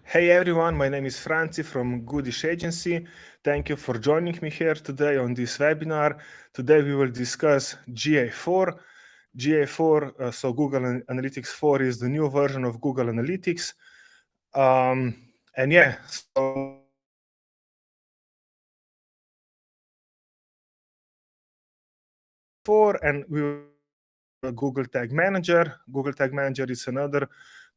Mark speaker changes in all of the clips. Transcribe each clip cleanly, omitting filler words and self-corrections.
Speaker 1: Hey everyone, my name is Franci from Goodish Agency. Thank you for joining me here today on this webinar. Today we will discuss GA4. GA4, so Google Analytics 4 is the new version of Google Analytics. And yeah, so and we will Google Tag Manager. Google Tag Manager is another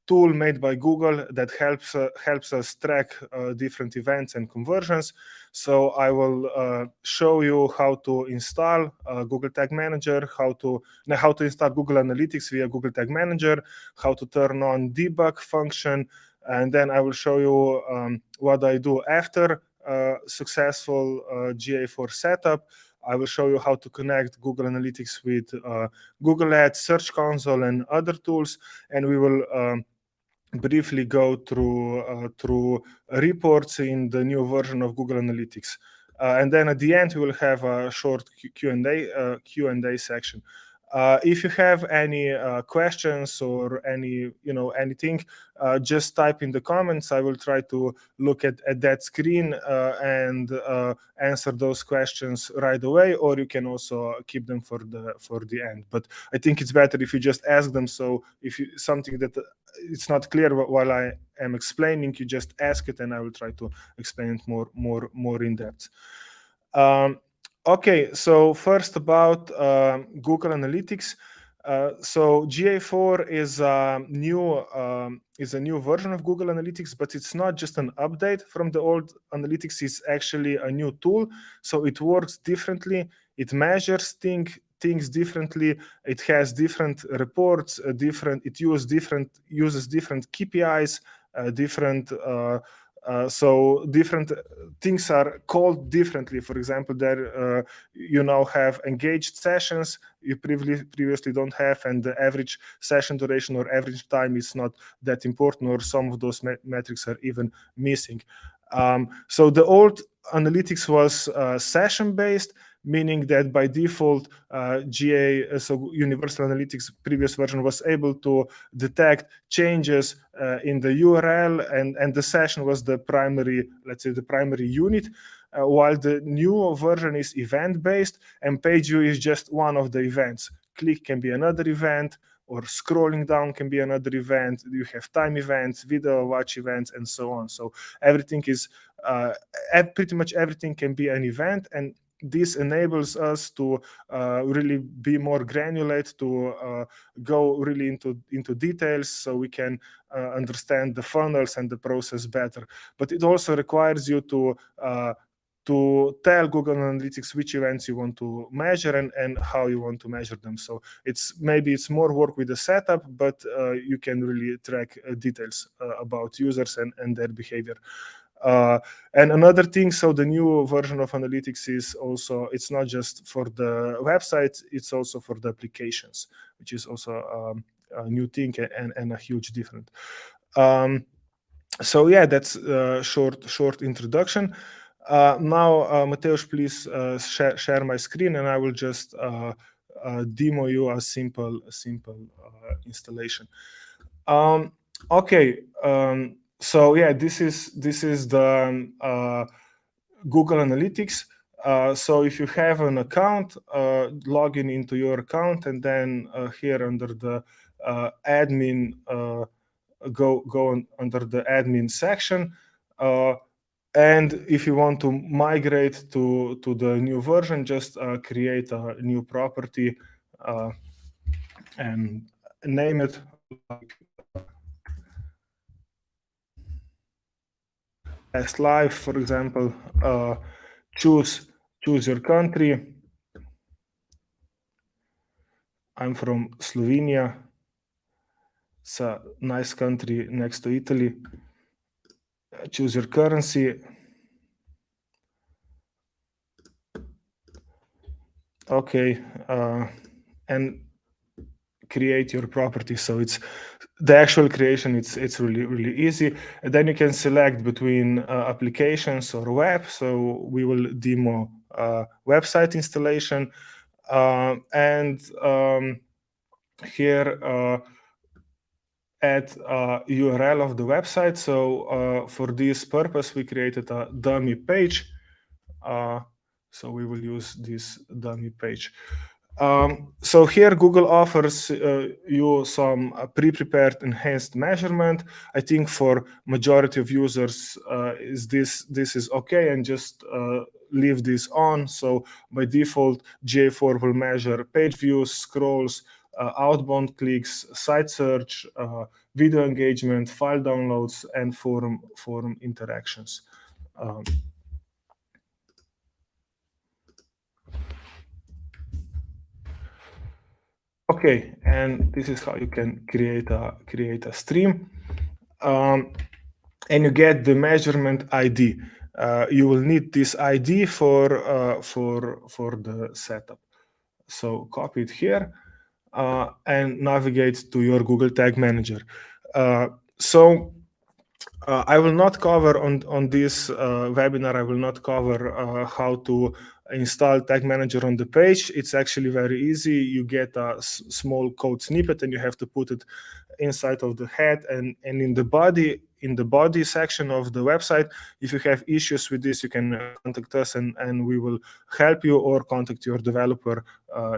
Speaker 1: tool made by Google that helps us track different events and conversions. So I will show you how to install Google Tag Manager, how to install Google Analytics via Google Tag Manager, how to turn on debug function, and then I will show you what I do after successful GA4 setup. I will show you how to connect Google Analytics with Google Ads, Search Console, and other tools, and we will briefly go through reports in the new version of Google Analytics. And then at the end, we will have a short Q&A section. If you have any questions or anything, just type in the comments. I will try to look at that screen and answer those questions right away, or you can also keep them for the end. But I think it's better if you just ask them. So if you something that it's not clear while I am explaining, you just ask it, and I will try to explain it more in depth. Okay, so first about Google Analytics. So GA4 is a new version of Google Analytics, but it's not just an update from the old Analytics. It's actually a new tool, so it works differently. It measures things differently. It has different reports. It uses different KPIs. So different things are called differently. For example, there you now have engaged sessions you previously don't have, and the average session duration or average time is not that important, or some of those metrics are even missing. So the old analytics was session-based, meaning that by default, so Universal Analytics previous version was able to detect changes in the URL, and the session was the primary, let's say, the primary unit, while the new version is event-based, and page view is just one of the events. Click can be another event, or scrolling down can be another event. You have time events, video watch events, and so on. So everything is pretty much everything can be an event, and this enables us to really be more granular, to go really into details, so we can understand the funnels and the process better. But it also requires you to tell Google Analytics which events you want to measure and how you want to measure them. So maybe it's more work with the setup, but you can really track details about users and their behavior. And another thing, so the new version of Analytics is also, it's not just for the website, it's also for the applications, which is also a new thing and a huge difference. So yeah, that's a short introduction. Now, Mateusz, please share my screen, and I will just demo you a simple installation. Okay. So yeah, this is the Google Analytics. So if you have an account, log into your account, and then here under the admin, go under the admin section. And if you want to migrate to the new version, just create a new property and name it like as live, for example. Choose your country. I'm from Slovenia. It's a nice country next to Italy. Choose your currency. Okay, and create your property. So it's the actual creation. It's really easy. And then you can select between applications or web. So we will demo website installation, and here add URL of the website. So for this purpose, we created a dummy page. So we will use this dummy page. So here Google offers you some pre-prepared enhanced measurement. I think for majority of users this is okay, and just leave this on. So by default, GA4 will measure page views, scrolls, outbound clicks, site search, video engagement, file downloads, and forum interactions. Okay, and this is how you can create a stream, and you get the measurement ID. You will need this ID for the setup. So copy it here and navigate to your Google Tag Manager. I will not cover on this webinar. I will not cover how to install Tag Manager on the page. It's actually very easy. You get a small code snippet, and you have to put it inside of the head and in the body. In the body section of the website. If you have issues with this, you can contact us and we will help you, or contact your developer.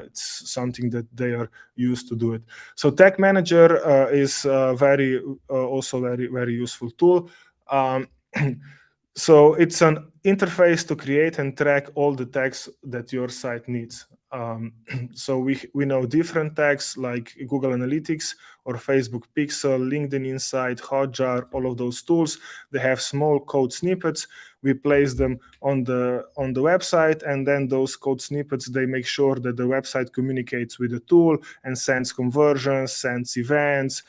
Speaker 1: It's something that they are used to do it. So Tag Manager is also very useful tool. So it's an interface to create and track all the tags that your site needs. So we know different tags like Google Analytics or Facebook Pixel, LinkedIn Insight, Hotjar, all of those tools. They have small code snippets. We place them on the website, and then those code snippets, they make sure that the website communicates with the tool and sends conversions, sends events,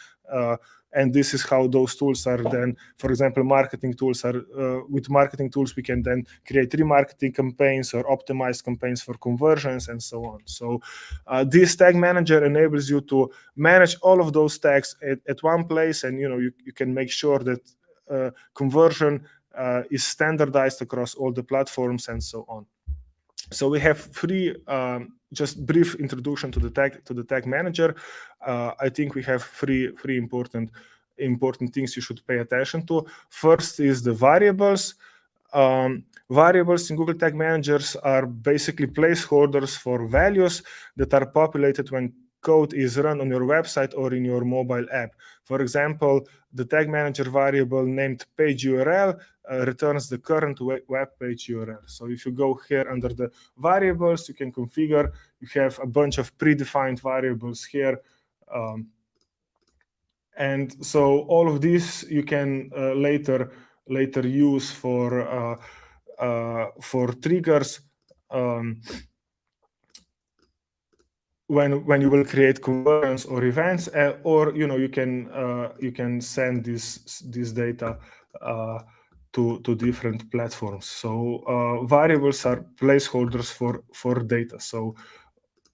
Speaker 1: and this is how those tools are then, for example, marketing tools are, with marketing tools, we can then create remarketing campaigns or optimize campaigns for conversions and so on. So this tag manager enables you to manage all of those tags at one place, and you can make sure that conversion is standardized across all the platforms and so on. So we have three, just brief introduction to the tag manager. I think we have three important things you should pay attention to. First is the variables. Variables in Google Tag Managers are basically placeholders for values that are populated when code is run on your website or in your mobile app. For example, the Tag Manager variable named page URL returns the current web page URL. So if you go here under the variables, you can configure, you have a bunch of predefined variables here. And so all of this you can later use for triggers when you will create conversions or events, or you can send this data to different platforms. So variables are placeholders for data. So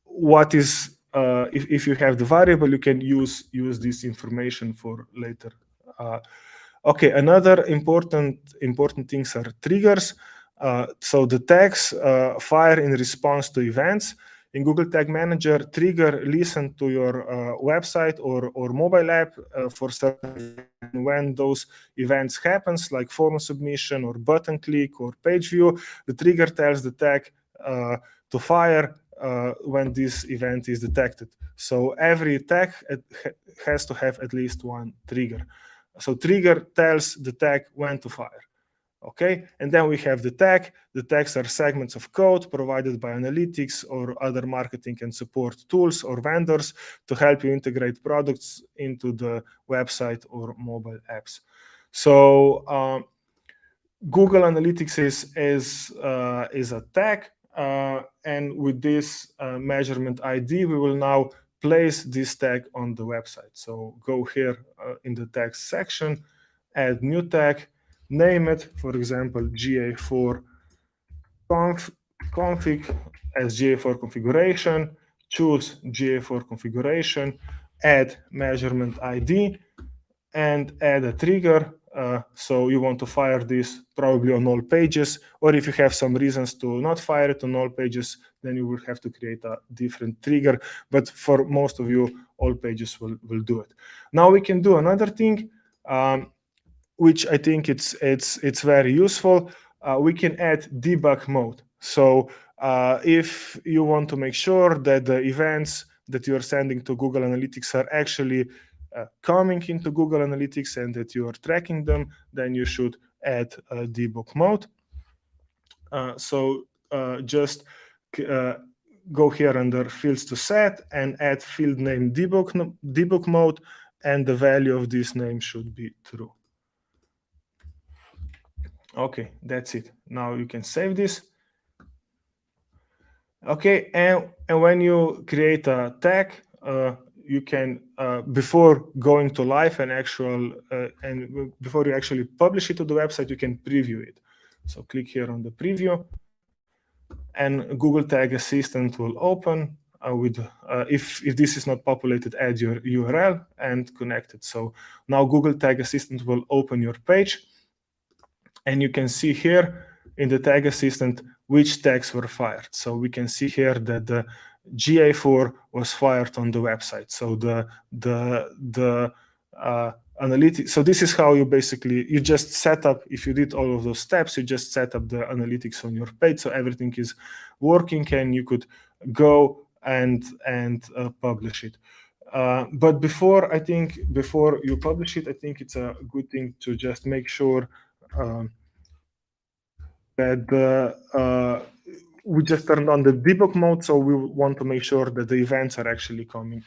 Speaker 1: what is if you have the variable, you can use this information for later. Okay, another important things are triggers. So the tags fire in response to events. In Google Tag Manager, trigger listen to your website or mobile app for certain when those events happens, like form submission or button click or page view. The trigger tells the tag to fire when this event is detected. So every tag has to have at least one trigger. So trigger tells the tag when to fire. Okay, and then we have the tag. The tags are segments of code provided by analytics or other marketing and support tools or vendors to help you integrate products into the website or mobile apps. So Google Analytics is a tag, and with this measurement ID, we will now place this tag on the website. So go here in the text section, add new tag, name it, for example, GA4 config as GA4 configuration, choose GA4 configuration, add measurement ID, and add a trigger So you want to fire this probably on all pages, or if you have some reasons to not fire it on all pages, then you will have to create a different trigger. But for most of you, all pages will do it. Now we can do another thing, which I think it's very useful. We can add debug mode. So if you want to make sure that the events that you're sending to Google Analytics are actually coming into Google Analytics and that you are tracking them, then you should add debug mode. So just go here under fields to set and add field name debug mode, and the value of this name should be true. Okay, that's it. Now you can save this. Okay, and when you create a tag, you can before going to live and before you actually publish it to the website, you can preview it. So click here on the preview, and Google Tag Assistant will open with if this is not populated, add your URL and connect it. So now Google Tag Assistant will open your page, and you can see here in the Tag Assistant which tags were fired. So we can see here that the GA4 was fired on the website. So the analytics. So this is how you just set up. If you did all of those steps, you just set up the analytics on your page, so everything is working, and you could go and publish it. But before you publish it, I think it's a good thing to just make sure that we just turned on the debug mode, so we want to make sure that the events are actually coming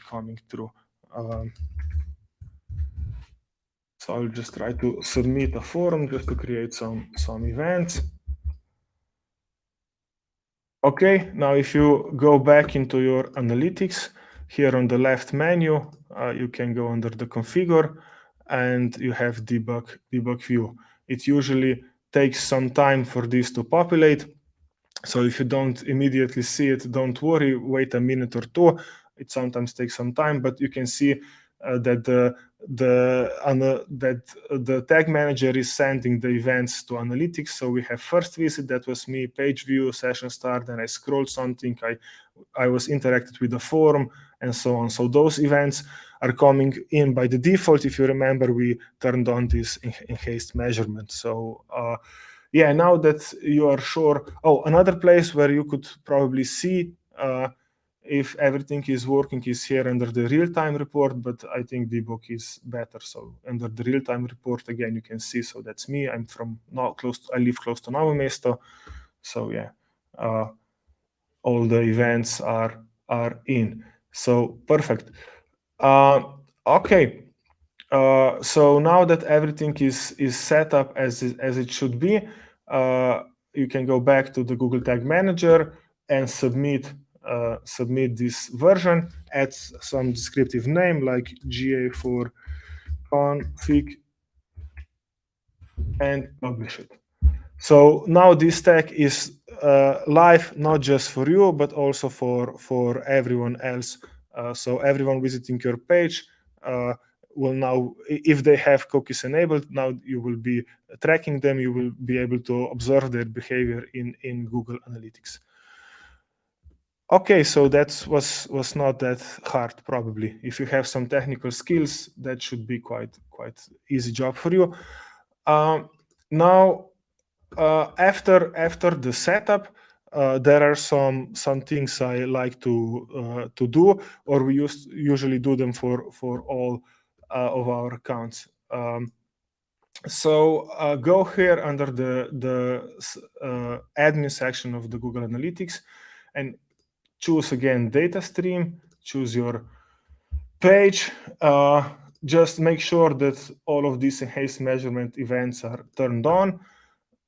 Speaker 1: through. So I'll just try to submit a form just to create some events. Okay, now if you go back into your analytics, here on the left menu, you can go under the configure, and you have debug view. It usually takes some time for this to populate. So if you don't immediately see it, don't worry, wait a minute or two. It sometimes takes some time, but you can see that the tag manager is sending the events to analytics. So we have first visit, that was me, page view, session start, and I scrolled something, I was interacted with the forum, and so on. So those events are coming in by the default. If you remember, we turned on this enhanced measurement. So yeah, now that you are sure. Oh, another place where you could probably see if everything is working is here under the real-time report, but I think debug is better. So under the real-time report, again, you can see, so that's me. I'm from I live close to Novo Mesto. So yeah, all the events are in. So perfect. Okay. So now that everything is set up as it should be, you can go back to the Google Tag Manager and submit this version, add some descriptive name like GA4 config, and publish it. So now this tag is live, not just for you, but also for everyone else. So everyone visiting your page will now, if they have cookies enabled, now you will be tracking them. You will be able to observe their behavior in Google Analytics. Okay, so that was not that hard, probably. If you have some technical skills, that should be quite easy job for you. Now, after the setup, there are some things I like to do, or we usually do them for all of our accounts. So go here under the admin section of the Google Analytics and choose again data stream, choose your page. Just make sure that all of these enhanced measurement events are turned on.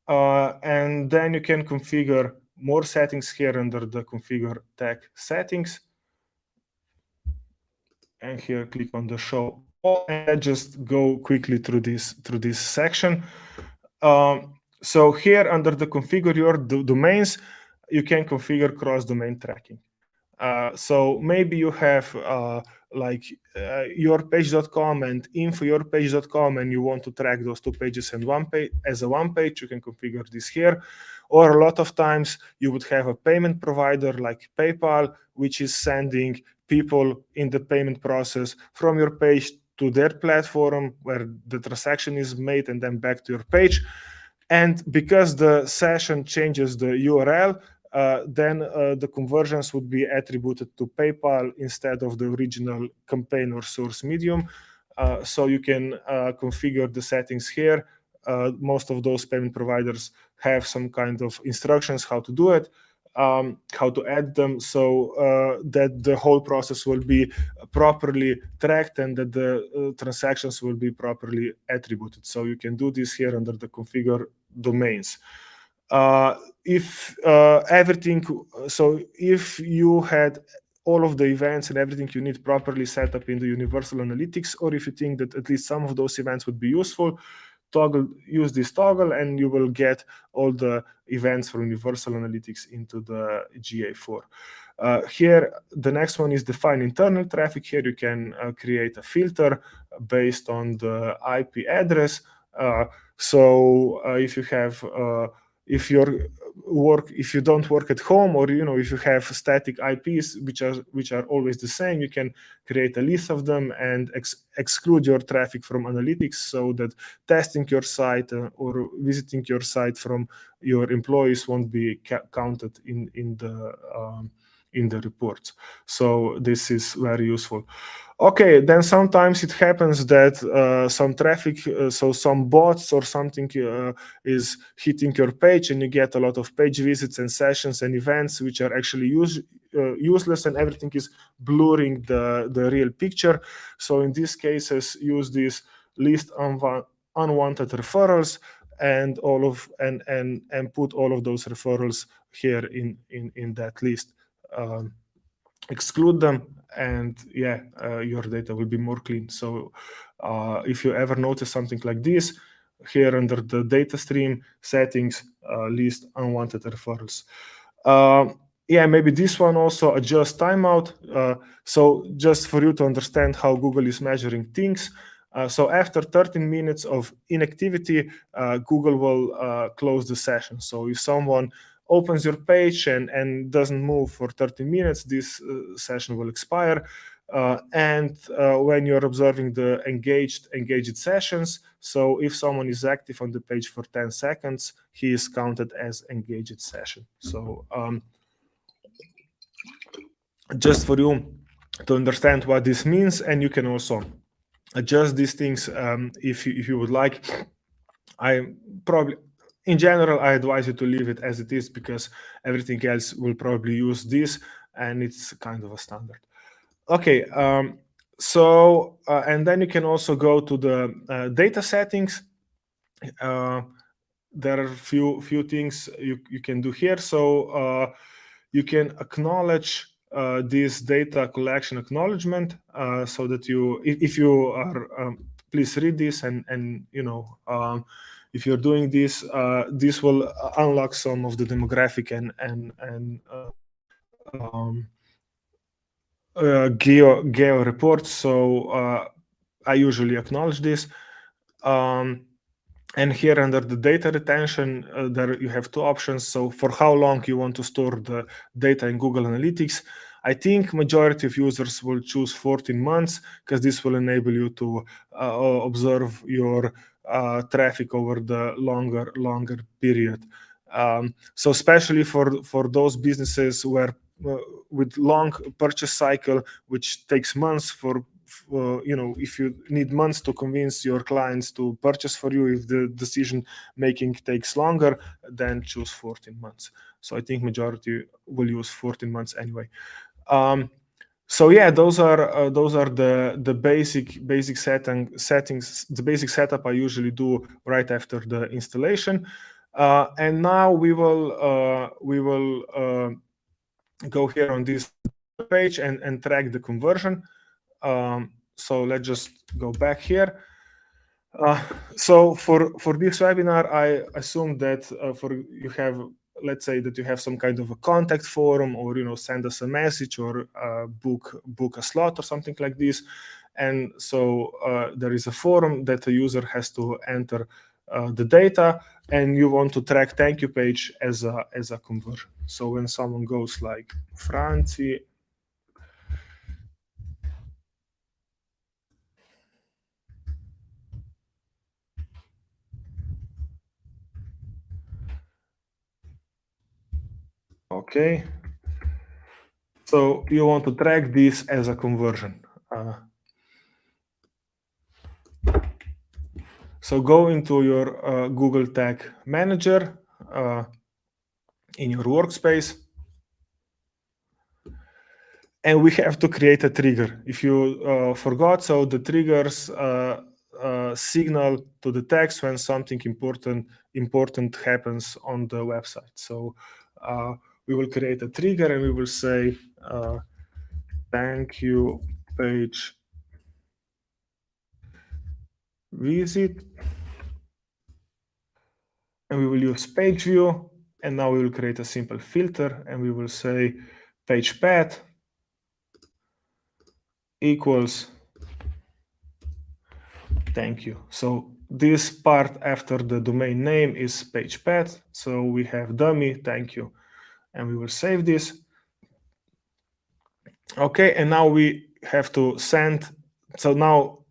Speaker 1: And then you can configure more settings here under the configure tag settings. And here click on the show all, and just go quickly through this section. So here under the configure your domains, you can configure cross-domain tracking. So maybe you have like yourpage.com and infoyourpage.com, and you want to track those two pages in one page as a one page. You can configure this here. Or a lot of times you would have a payment provider like PayPal, which is sending people in the payment process from your page to their platform where the transaction is made and then back to your page. And because the session changes the URL, then the conversions would be attributed to PayPal instead of the original campaign or source medium. So you can configure the settings here. Most of those payment providers have some kind of instructions how to do it, how to add them, so that the whole process will be properly tracked and that the transactions will be properly attributed. So you can do this here under the configure domains. If everything, so if you had all of the events and everything you need properly set up in the Universal Analytics, or if you think that at least some of those events would be useful, use this toggle and you will get all the events from Universal Analytics into the GA4. Here, the next one is define internal traffic. Here you can create a filter based on the IP address. So if you have if you don't work at home, or if you have static IPs which are always the same, you can create a list of them and exclude your traffic from analytics, so that testing your site or visiting your site from your employees won't be counted in the reports. So this is very useful. Okay, then sometimes it happens that some traffic, so some bots or something is hitting your page, and you get a lot of page visits and sessions and events which are actually useless, and everything is blurring the real picture. So in these cases, use this list unwanted referrals and put all of those referrals here in that list. Exclude them, and your data will be more clean. So if you ever notice something like this, here under the data stream settings, list unwanted referrals. Maybe this one also, adjust timeout. So just for you to understand how Google is measuring things. So after 13 minutes of inactivity, Google will close the session. So if someone opens your page and doesn't move for 30 minutes, this session will expire. And when you're observing the engaged sessions, so if someone is active on the page for 10 seconds, he is counted as engaged session. So just for you to understand what this means, and you can also adjust these things if you would like. In general, I advise you to leave it as it is, because everything else will probably use this, and it's kind of a standard. Okay, and then you can also go to the data settings. There are few things you can do here. So you can acknowledge this data collection acknowledgement, so that if you are, please read this, and if you're doing this, this will unlock some of the demographic and geo reports. So I usually acknowledge this. And here under the data retention, there you have two options. So for how long you want to store the data in Google Analytics. I think majority of users will choose 14 months, because this will enable you to observe your traffic over the longer period. So especially for those businesses where with long purchase cycle, which takes months if you need months to convince your clients to purchase for you, if the decision making takes longer, then choose 14 months. So I think majority will use 14 months anyway. So those are the basic settings, the basic setup I usually do right after the installation. And now we will go here on this page and track the conversion. So let's just go back here. So for this webinar, I assume that you have let's say that you have some kind of a contact form, or send us a message, or book a slot or something like this. And so there is a form that the user has to enter the data, and you want to track thank you page as a conversion. So when someone goes like Franci, okay, so you want to track this as a conversion. So go into your Google Tag Manager in your workspace, and we have to create a trigger. If you forgot, so the triggers signal to the text when something important happens on the website. So we will create a trigger, and we will say thank you page visit, and we will use page view, and now we will create a simple filter, and we will say page path equals thank you. So this part after the domain name is page path. So we have dummy thank you, and we will save this. Okay, and now we have to send. So now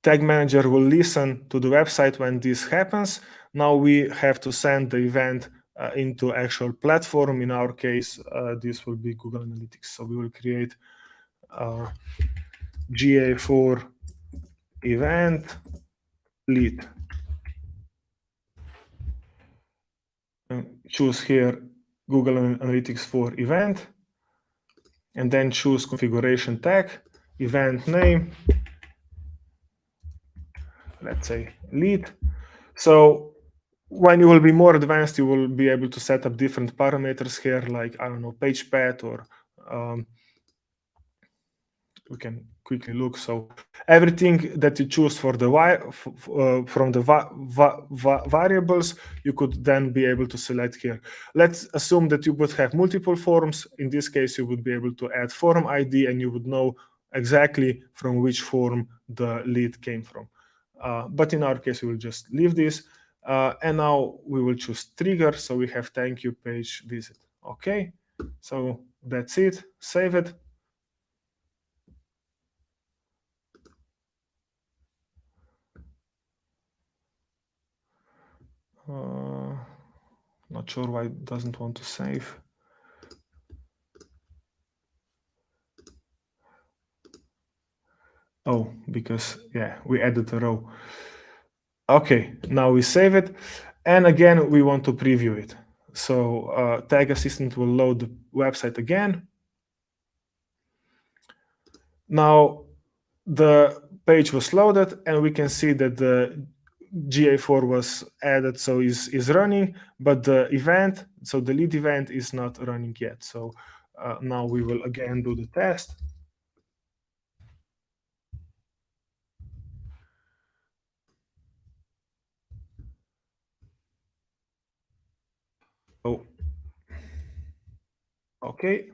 Speaker 1: Tag Manager will listen to the website when this happens. Now we have to send the event into actual platform. In our case, this will be Google Analytics. So we will create GA4 event lead. And choose here Google Analytics 4 event, and then choose configuration tag, event name, let's say lead. So when you will be more advanced, you will be able to set up different parameters here, like, I don't know, page path, or we can quickly look. So everything that you choose for the from the variables, you could then be able to select here. Let's assume that you would have multiple forms. In this case, you would be able to add form ID, and you would know exactly from which form the lead came from. But in our case, we will just leave this. And now we will choose trigger. So we have thank you page visit. Okay, so that's it. Save it. Not sure why it doesn't want to save. Oh, because, yeah, we added a row. Okay, now we save it. And again, we want to preview it. So Tag Assistant will load the website again. Now the page was loaded, and we can see that the GA4 was added, so is running, but the event, so the lead event, is not running yet. So now we will again do the test. Oh, okay.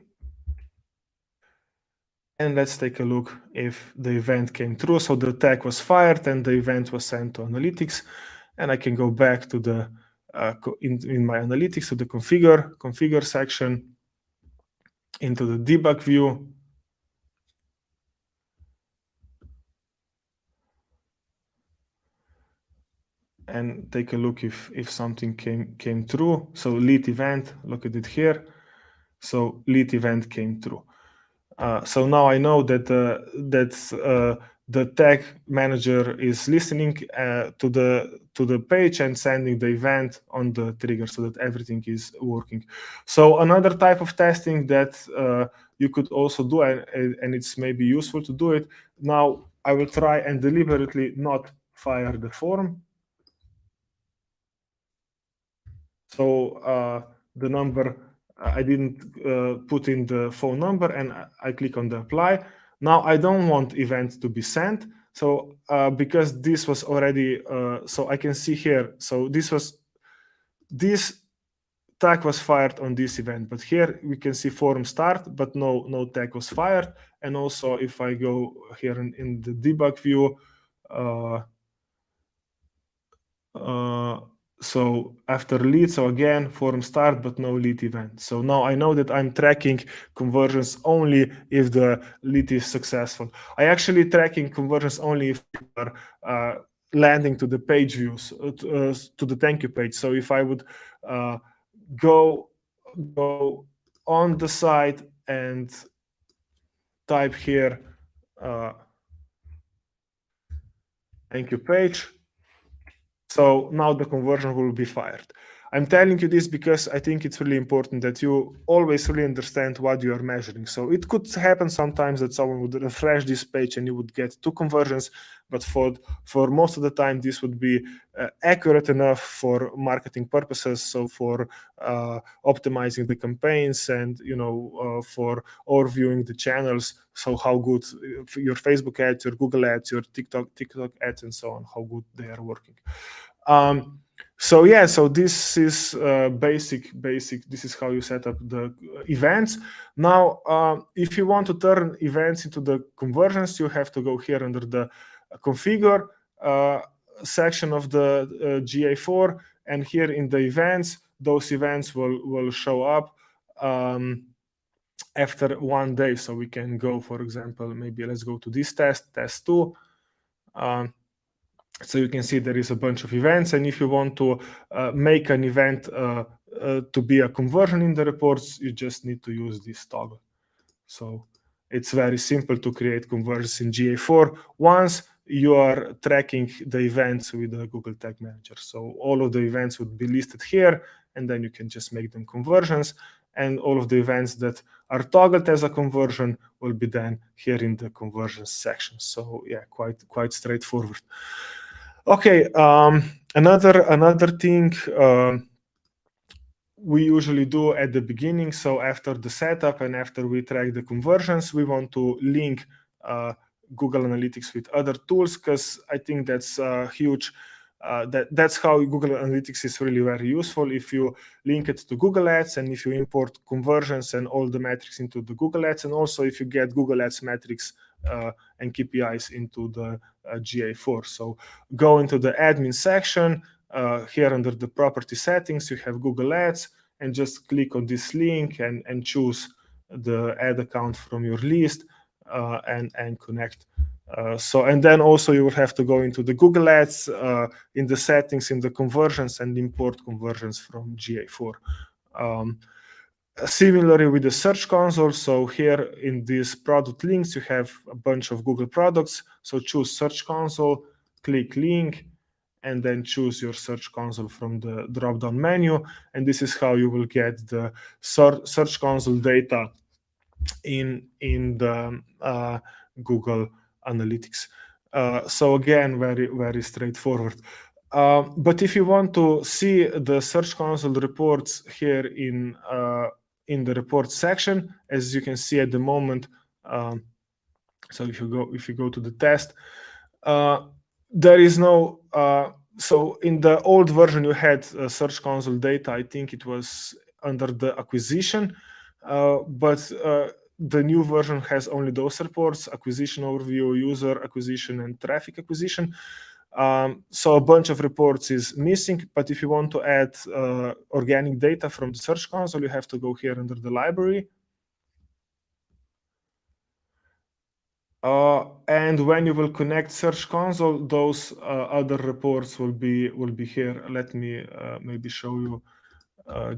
Speaker 1: And let's take a look if the event came through. So the tag was fired, and the event was sent to analytics. And I can go back to the in my analytics, to the configure section, into the debug view, and take a look if something came through. So lead event, look at it here. So lead event came through. So now I know that the tag manager is listening to the page and sending the event on the trigger, so that everything is working. So another type of testing that you could also do, and it's maybe useful to do it. Now I will try and deliberately not fire the form. So the number, I didn't put in the phone number, and I click on the apply. Now I don't want event to be sent. So because this was already, so I can see here, so this tag was fired on this event, but here we can see forum start, but no tag was fired. And also if I go here in the debug view, so after lead, so again, forum start, but no lead event. So now I know that I'm tracking conversions only if the lead is successful. I actually tracking conversions only if you are landing to the page views, to the thank you page. So if I would go on the site and type here thank you page, so now the conversion will be fired. I'm telling you this because I think it's really important that you always really understand what you are measuring. So it could happen sometimes that someone would refresh this page and you would get 2 conversions, but for most of the time this would be accurate enough for marketing purposes. So for optimizing the campaigns and for overviewing the channels. So how good your Facebook ads, your Google ads, your TikTok ads, and so on, how good they are working. So yeah, so this is basic. This is how you set up the events. Now, if you want to turn events into the conversions, you have to go here under the configure section of the GA4, and here in the events, those events will show up after 1 day. So we can go, for example, maybe let's go to this test 2. So you can see there is a bunch of events, and if you want to make an event to be a conversion in the reports, you just need to use this toggle. So it's very simple to create conversions in GA4 once you are tracking the events with the Google Tag Manager. So all of the events would be listed here, and then you can just make them conversions. And all of the events that are toggled as a conversion will be then here in the conversions section. So yeah, quite straightforward. Okay, another thing we usually do at the beginning. So after the setup and after we track the conversions, we want to link Google Analytics with other tools, because I think that's huge. That's how Google Analytics is really very useful. If you link it to Google Ads, and if you import conversions and all the metrics into the Google Ads, and also if you get Google Ads metrics and KPIs into the GA4. So go into the admin section. Here under the property settings, you have Google Ads, and just click on this link and choose the ad account from your list and connect. And then also you will have to go into the Google Ads in the settings, in the conversions, and import conversions from GA4. Similarly with the Search Console, so here in these product links, you have a bunch of Google products. So choose Search Console, click link, and then choose your Search Console from the drop-down menu. And this is how you will get the Search Console data in the Google Analytics. So again, very straightforward. But if you want to see the Search Console reports here in the reports section, as you can see at the moment, so if you go to the test, there is no. So in the old version, you had Search Console data. I think it was under the acquisition, but the new version has only those reports: acquisition overview, user acquisition, and traffic acquisition. So a bunch of reports is missing, but if you want to add organic data from the Search Console, you have to go here under the library. And when you will connect Search Console, those other reports will be here. Let me maybe show you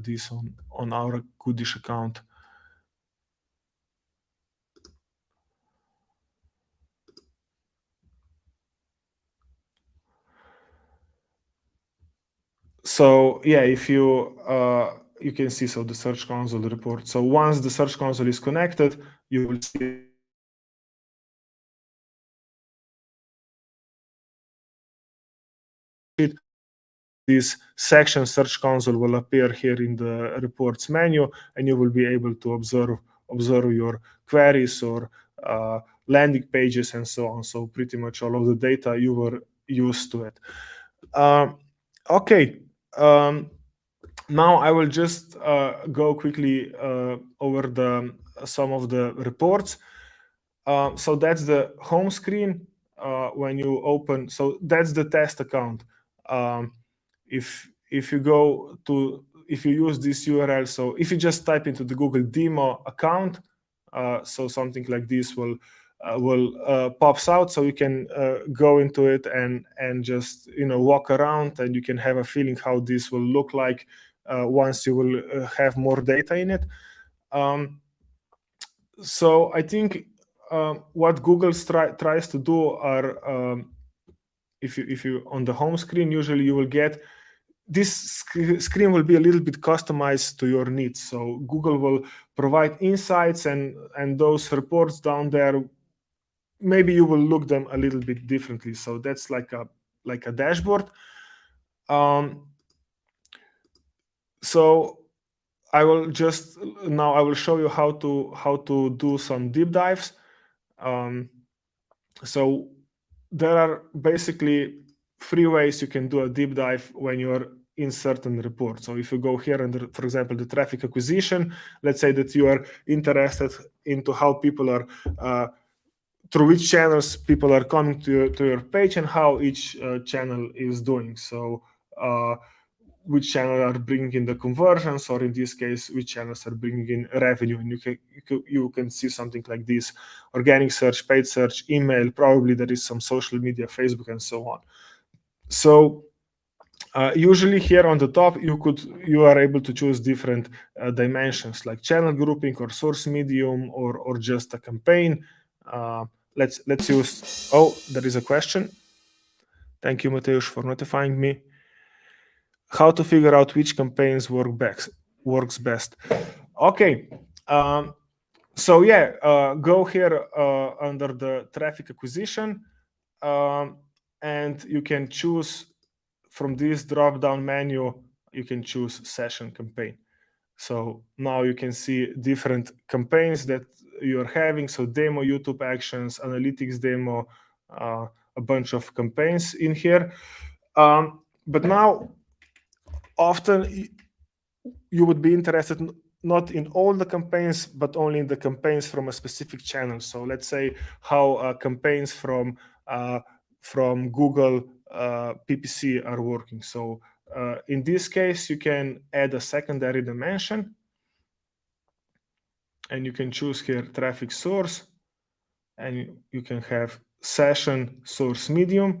Speaker 1: this on our Goodish account. So yeah, if you can see, so the Search Console report. So once the Search Console is connected, you will see this section. Search Console will appear here in the reports menu, and you will be able to observe your queries or landing pages and so on. So pretty much all of the data you were used to it. Okay. Now I will just go quickly over some of the reports. So that's the home screen when you open. So that's the test account. Um, if you go to if you use this URL, so if you just type into the Google demo account, so something like this will pops out, so you can go into it and just walk around, and you can have a feeling how this will look like once you will have more data in it. So I think what Google tries to do are if you on the home screen, usually you will get this screen will be a little bit customized to your needs. So Google will provide insights, and those reports down there, maybe you will look them a little bit differently. So that's like a dashboard. So I will show you how to do some deep dives. So there are basically 3 ways you can do a deep dive when you're in certain report. So if you go here under, for example, the traffic acquisition, let's say that you are interested into how people are through which channels people are coming to your page and how each channel is doing. So which channel are bringing in the conversions, or in this case, which channels are bringing in revenue. And you can see something like this: organic search, paid search, email, probably there is some social media, Facebook, and so on. So usually here on the top, you are able to choose different dimensions like channel grouping or source medium or just a campaign. Let's use. Oh, there is a question. Thank you, Mateusz, for notifying me. How to figure out which campaigns works best. Okay. So yeah, go here under the traffic acquisition, and you can choose from this drop down menu. You can choose session campaign. So now you can see different campaigns that you're having. So demo, YouTube actions, analytics demo, a bunch of campaigns in here. But now often you would be interested not in all the campaigns, but only in the campaigns from a specific channel. So let's say how campaigns from Google PPC are working. So in this case, you can add a secondary dimension, and you can choose here traffic source, and you can have session source medium.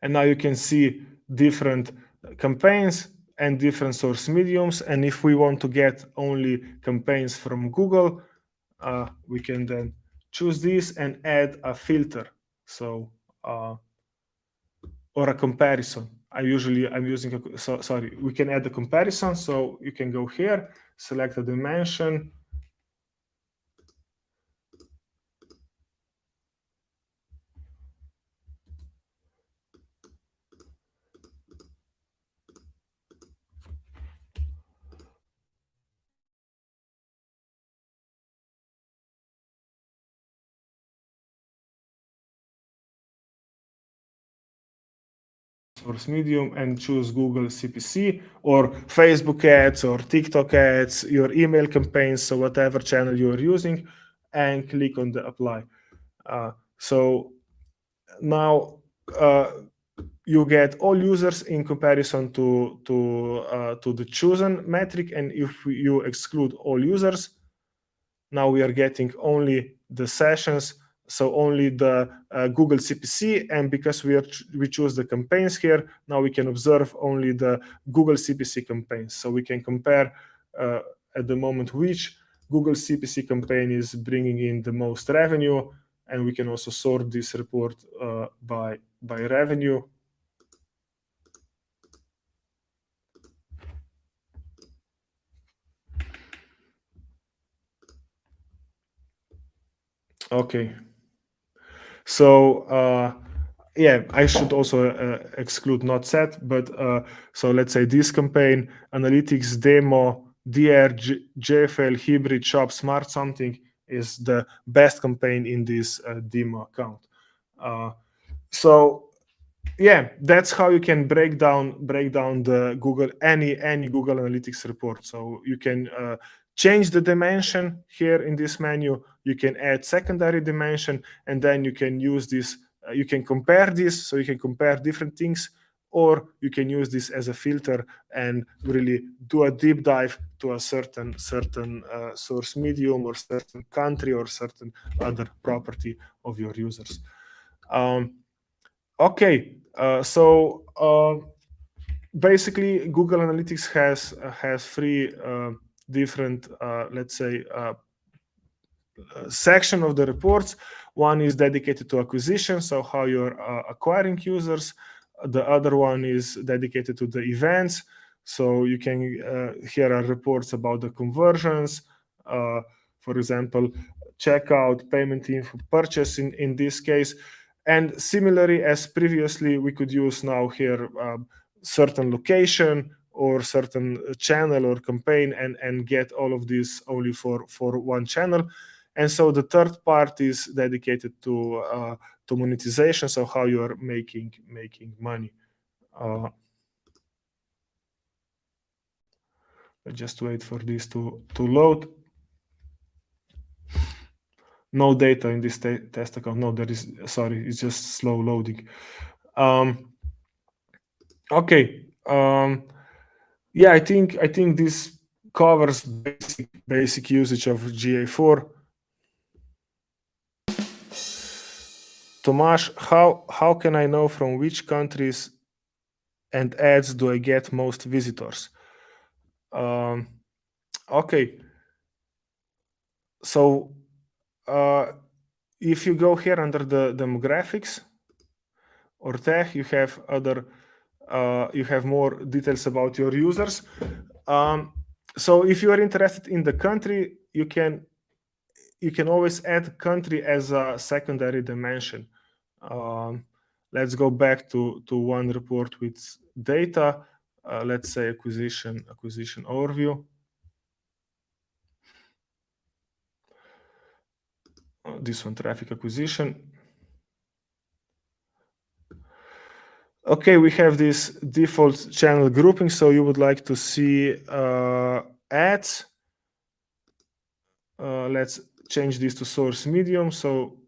Speaker 1: And now you can see different campaigns and different source mediums. And if we want to get only campaigns from Google, we can then choose this and add a filter. So, or a comparison. I'm using, sorry, we can add a comparison. So you can go here, select a dimension. Source medium and choose Google CPC or Facebook ads or TikTok ads, your email campaigns, so whatever channel you are using, and click on the apply. So now you get all users in comparison to the chosen metric, and if you exclude all users, now we are getting only the sessions, so only the Google CPC, and because we choose the campaigns here, now we can observe only the Google CPC campaigns. So we can compare at the moment which Google CPC campaign is bringing in the most revenue, and we can also sort this report by revenue. Okay. So yeah, I should also exclude not set, but so let's say this campaign, analytics demo, DR, JFL, hybrid, shop, smart something is the best campaign in this demo account. So yeah, that's how you can break down the any Google Analytics report. So you can change the dimension here in this menu. You can add secondary dimension, and then you can use this. You can compare this, so you can compare different things, or you can use this as a filter and really do a deep dive to a certain source medium or certain country or certain other property of your users. Okay, basically, Google Analytics has three different, let's say, section of the reports. One is dedicated to acquisition, so how you're acquiring users. The other one is dedicated to the events, so you can here are reports about the conversions, for example, checkout, payment info, purchase in this case. And similarly, as previously, we could use now here certain location or certain channel or campaign and get all of this only for one channel. And so the third part is dedicated to monetization, so how you are making money. Just wait for this to load. No data in this test account. No, there is, sorry, it's just slow loading. Okay. Yeah, I think this covers basic usage of GA4. Tomasz, how can I know from which countries and ads do I get most visitors? Okay. So if you go here under the demographics or tag, you have other you have more details about your users. So if you are interested in the country, you can always add country as a secondary dimension. Let's go back to one report with data. Let's say acquisition overview. This one, traffic acquisition. Okay, we have this default channel grouping. So you would like to see ads. Let's change this to source medium so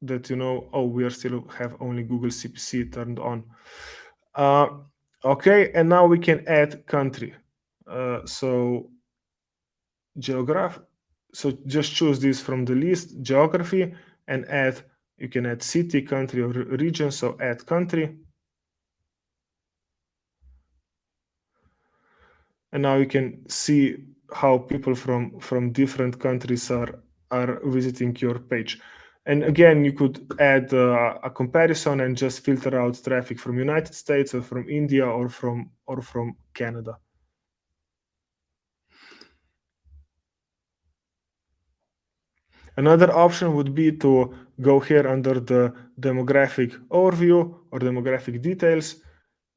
Speaker 1: that you know, oh, we are still have only Google CPC turned on. Okay, and now we can add country. So geography. So just choose this from the list, geography, and add. You can add city, country, or region. So add country. And now you can see how people from different countries are visiting your page. And again, you could add a comparison and just filter out traffic from United States or from India or from Canada. Another option would be to go here under the demographic overview or demographic details,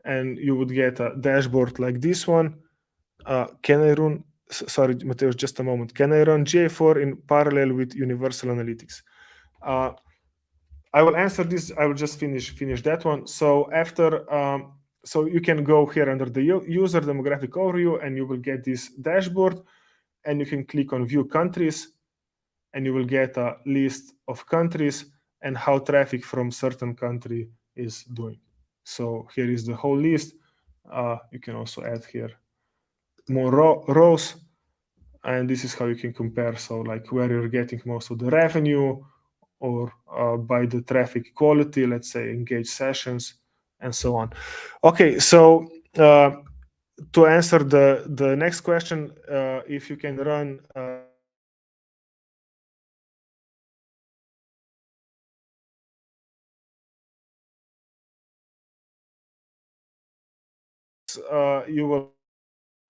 Speaker 1: and you would get a dashboard like this one. Can I run, sorry, Mateusz, just a moment. Can I run GA4 in parallel with Universal Analytics? I will answer this. I will just finish that one. So after, so you can go here under the user demographic overview, and you will get this dashboard, and you can click on view countries, and you will get a list of countries and how traffic from certain country is doing. So here is the whole list. You can also add here more rows, and this is how you can compare. So like where you're getting most of the revenue, or by the traffic quality, let's say engaged sessions, and so on. Okay, so to answer the next question, if you can run you will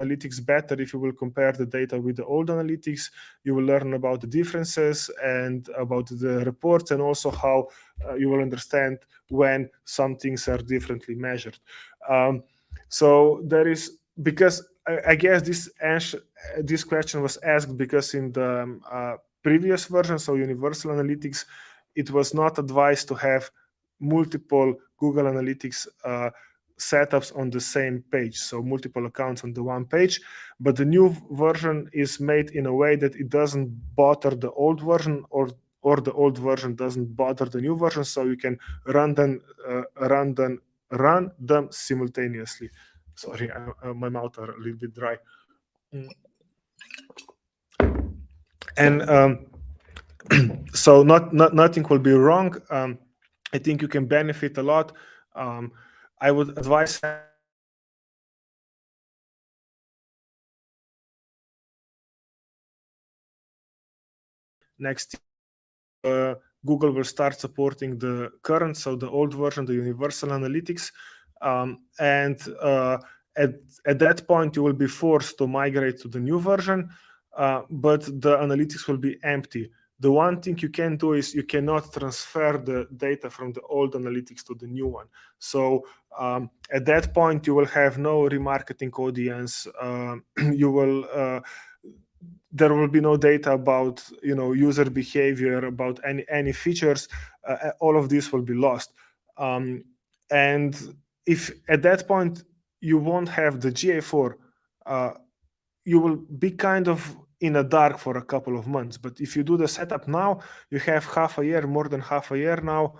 Speaker 1: analytics better if you will compare the data with the old analytics. You will learn about the differences and about the reports, and also how you will understand when some things are differently measured. So there is, because I guess this question was asked because in the previous version, so Universal Analytics, it was not advised to have multiple Google Analytics setups on the same page, so multiple accounts on the one page. But the new version is made in a way that it doesn't bother the old version, or the old version doesn't bother the new version, so you can run them simultaneously. Sorry, my mouth are a little bit dry. And so nothing will be wrong. I think you can benefit a lot. I would advise next year, Google will start supporting the current, so the old version, the Universal Analytics, and at that point you will be forced to migrate to the new version, but the analytics will be empty. The one thing you can do is you cannot transfer the data from the old analytics to the new one. So at that point, you will have no remarketing audience. There will be no data about user behavior, about any features. All of this will be lost. And if at that point you won't have the GA4, you will be kind of in the dark for a couple of months. But if you do the setup now, you have half a year, more than half a year now,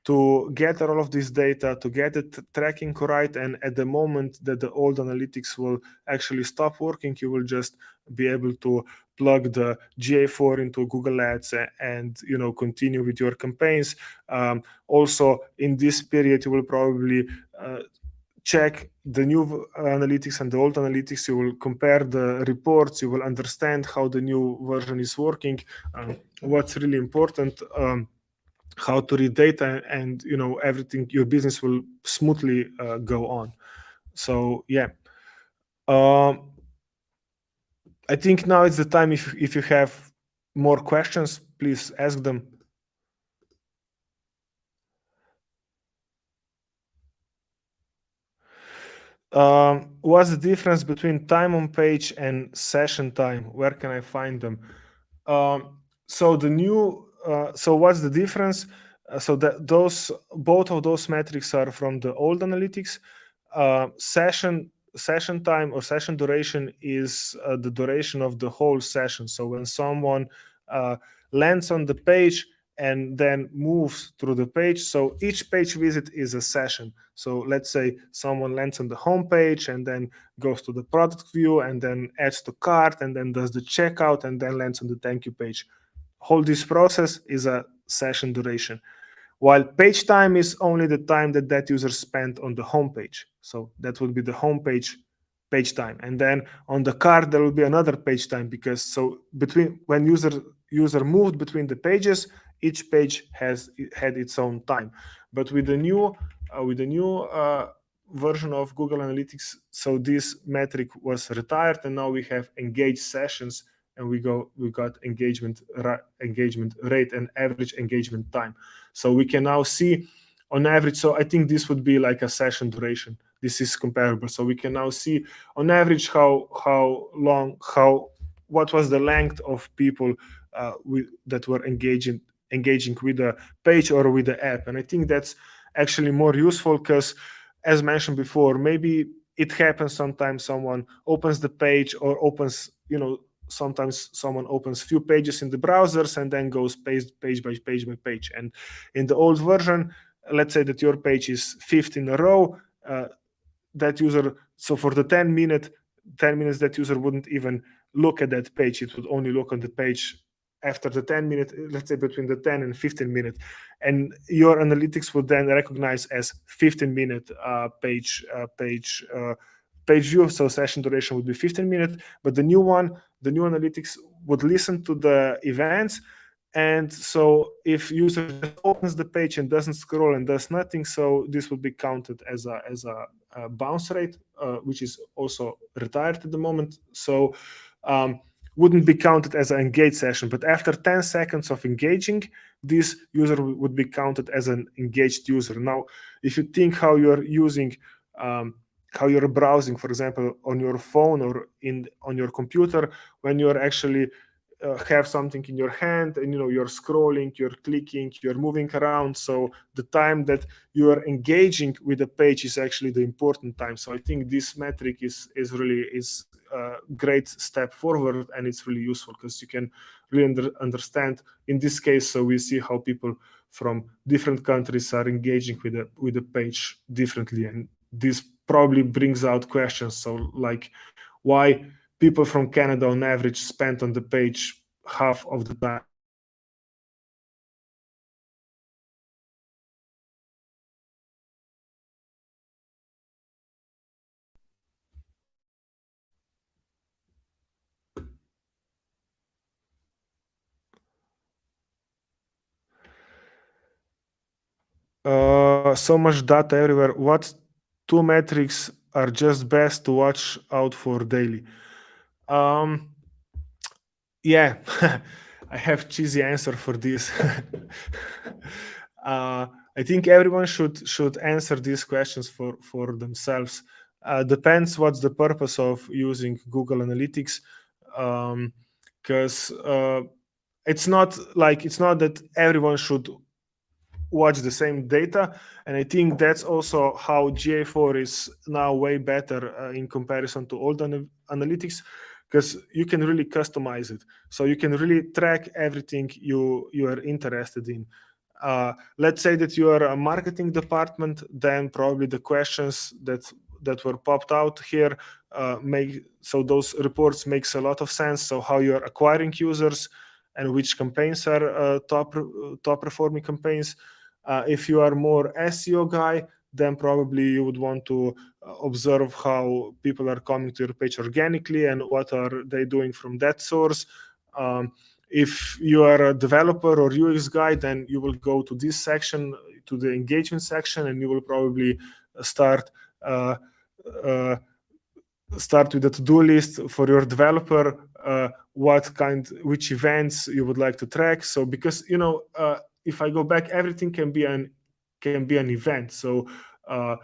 Speaker 1: to get all of this data, to get it tracking right. And at the moment that the old analytics will actually stop working, you will just be able to plug the GA4 into Google Ads and continue with your campaigns. Also, in this period, you will probably check the new analytics and the old analytics. You will compare the reports. You will understand how the new version is working. What's really important, how to read data, and everything. Your business will smoothly go on. So yeah, I think now it's the time. If you have more questions, please ask them. What's the difference between time on page and session time? Where can I find them? So what's the difference? So that both of those metrics are from the old analytics. Session time or session duration is the duration of the whole session. So when someone lands on the page and then moves through the page, so each page visit is a session. So let's say someone lands on the home page and then goes to the product view and then adds to cart and then does the checkout and then lands on the thank you page. Whole this process is a session duration, while page time is only the time that user spent on the home page. So that would be the home page time, and then on the cart there will be another page time, because so between when user moved between the pages, each page had its own time. But with the new version of Google Analytics, so this metric was retired, and now we have engaged sessions, and we got engagement rate and average engagement time. So we can now see on average. So I think this would be like a session duration. This is comparable. So we can now see on average what was the length of people that were engaging with the page or with the app. And I think that's actually more useful, because as mentioned before, maybe it happens sometimes someone opens the page or opens, sometimes someone opens few pages in the browsers and then goes page by page by page. And in the old version, let's say that your page is 5th in a row, that user, so for the 10 minutes that user wouldn't even look at that page. It would only look on the page after the 10 minutes, let's say between the 10 and 15 minutes, and your analytics would then recognize as 15-minute page view. So session duration would be 15 minutes, but the new analytics would listen to the events. And so if user just opens the page and doesn't scroll and does nothing, so this would be counted as a bounce rate, which is also retired at the moment. So wouldn't be counted as an engaged session, but after 10 seconds of engaging, this user would be counted as an engaged user. Now, if you think how you're using, how you're browsing, for example, on your phone or on your computer, when you're actually have something in your hand, and you're scrolling, you're clicking, you're moving around. So the time that you are engaging with the page is actually the important time. So I think this metric is really a great step forward, and it's really useful because you can really understand. In this case, so we see how people from different countries are engaging with the page differently, and this probably brings out questions. So like, why people from Canada on average spend on the page half of the time. So much data everywhere. What two metrics are just best to watch out for daily? Yeah, I have cheesy answer for this. I think everyone should answer these questions for themselves. Depends what's the purpose of using Google Analytics, because it's not that everyone should watch the same data. And I think that's also how GA4 is now way better in comparison to old analytics, because you can really customize it. So you can really track everything you are interested in. Let's say that you are a marketing department, then probably the questions that were popped out here make so those reports makes a lot of sense. So how you are acquiring users and which campaigns are top performing campaigns. If you are more SEO guy, then probably you would want to observe how people are coming to your page organically and what are they doing from that source. If you are a developer or UX guy, then you will go to this section, to the engagement section, and you will probably start uh, uh, start with a to-do list for your developer, which events you would like to track. So because if I go back, everything can be an event. So uh,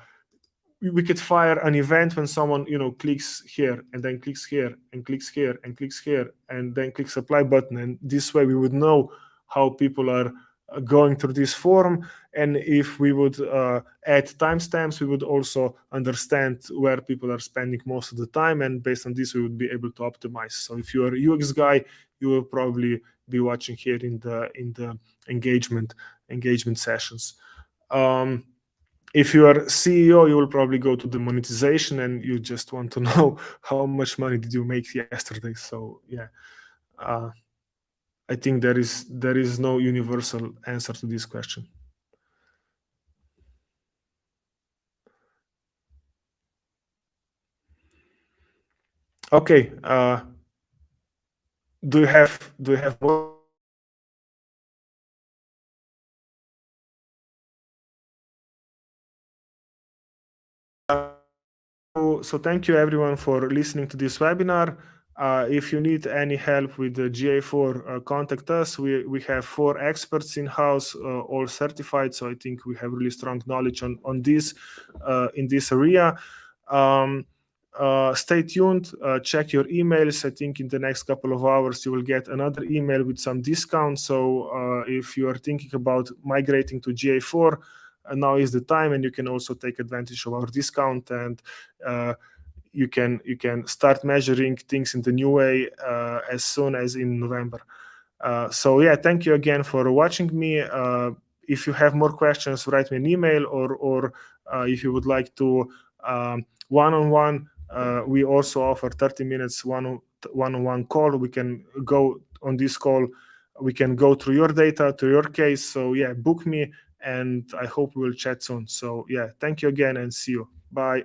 Speaker 1: we could fire an event when someone clicks here and then clicks here and clicks here and clicks here and then clicks apply button, and this way we would know how people are going through this form. And if we would add timestamps, we would also understand where people are spending most of the time, and based on this we would be able to optimize. So if you're a UX guy, you will probably be watching here in the engagement sessions. If you are CEO, you will probably go to the monetization, and you just want to know how much money did you make yesterday. So yeah, I think there is no universal answer to this question. Okay, do you have more? So thank you everyone for listening to this webinar. If you need any help with the GA4, contact us. We have 4 experts in house, all certified. So I think we have really strong knowledge on this in this area. Stay tuned. Check your emails. I think in the next couple of hours you will get another email with some discounts. So if you are thinking about migrating to GA4, now is the time, and you can also take advantage of our discount, and you can start measuring things in the new way as soon as in November. So yeah, thank you again for watching me. If you have more questions, write me an email, or if you would like to one-on-one, we also offer 30 minutes one-on-one call. We can go on this call. We can go through your data, to your case. So yeah, book me, and I hope we will chat soon. So yeah, thank you again, and see you. Bye.